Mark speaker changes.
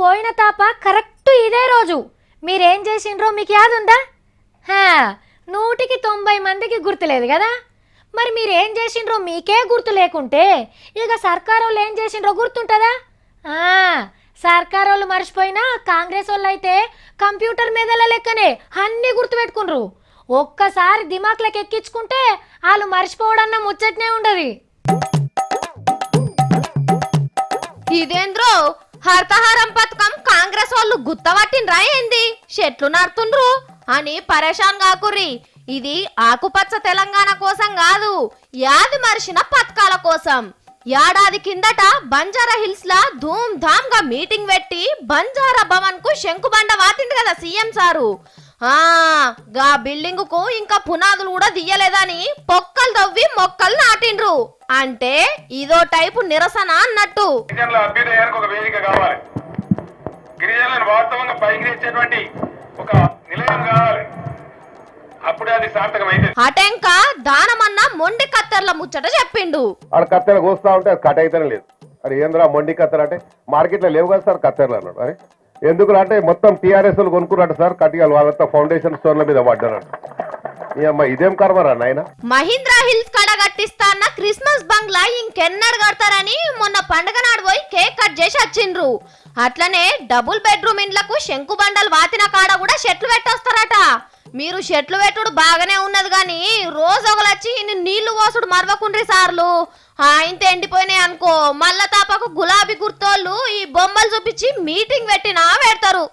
Speaker 1: పోయిన తాప కరెక్ట్ ఇదే రోజు మీరేం చేసిండ్రో మీకు యాదుందా? 190 మందికి గుర్తులేదు కదా. మరి మీరేం చేసిండ్రో మీకే గుర్తు లేకుంటే ఇక సర్కారు వాళ్ళు ఏం చేసిండ్రో గుర్తుంటుందా? సర్కారు వాళ్ళు మర్చిపోయినా కాంగ్రెస్ వాళ్ళు అయితే కంప్యూటర్ మీదల లెక్కనే అన్నీ గుర్తుపెట్టుకుండ్రు. ఒక్కసారి దిమాక్లకు ఎక్కించుకుంటే వాళ్ళు మర్చిపోవడన్న ముచ్చట్నే ఉండదు.
Speaker 2: ఇదేంద్రో హర్తహారం పథకం కాంగ్రెస్ వాళ్ళు గుత్తవట్టినరా ఏంది? చెట్లు నడుతుండ్రు అని పరేషాన్ కాకుర్రి. ఇది ఆకుపచ్చ తెలంగాణ కోసం కాదు, యాది మరిచిన పథకాల కోసం. ఏడాది కిందట బంజారా హిల్స్ లా ధూమ్ ధామ్ గా మీటింగ్ పెట్టి బంజారా భవన్ కు శంకుబండ వాతింది కదా సీఎం సారు. గా బిల్డింగ్ కు ఇంకా పునాదులు కూడా దియ్యలేదని పొక్కలు తవ్వి మొక్కలు నాటిండ్రు. అంటే ఇదో టైపు నిరసన అన్నట్టు.
Speaker 3: గిరిజనుల అభ్యుదయానికి ఒక వేదిక కావాలి, గిరిజనులను వాస్తవంగా పైకి తెచ్చేటువంటి ఒక నిలయం కావాలి, అప్పుడే అది సార్థకమైంది.
Speaker 2: అటెంక దానమన్న మొండి కత్తెర్ల ముచ్చట చెప్పిండు.
Speaker 4: ఆడ కత్తెర కోస్తా ఉంటే అది కట్ అయితేనే లేదు. అది ఏంద్రా మొండి కత్తెర అంటే మార్కెట్లో లేవు కదా సార్ కత్తెరలు అన్నాడు. అరే ఎందుకు అంటే మొత్తం టీఆర్ఎస్ కొనుక్కున్నట్టు సార్ కట్టియాలి, వాళ్ళంతా ఫౌండేషన్ స్టోన్ల మీద పడ్డారంట. ఈ అమ్మ ఇదేం కర్మరా నాయన.
Speaker 2: మహీంద్రా హిల్స్ కాడ కట్టిస్తా అన్న క్రిస్మస్ బంగ్లా ఇంకెన్నడు కడతారని మొన్న పండగ నాడు పోయి కేక్ కట్ చేసి వచ్చిండ్రు. అట్లనే డబుల్ బెడ్రూమ్ ఇండ్లకు శంకు బండలు వాతిన కాడ కూడా చెట్లు పెట్టొస్తారట. మీరు చెట్లు పెట్టుడు బాగానే ఉన్నది గాని రోజు ఒకలొచ్చి నీళ్లు పోసుడు మరవకుండ్రి సార్లు. ఇంత ఎండిపోయినాయి అనుకో మళ్ళా తాపకు గులాబీ గుర్తోళ్ళు ఈ బొమ్మలు చూపించి మీటింగ్ పెట్టినా పెడతారు.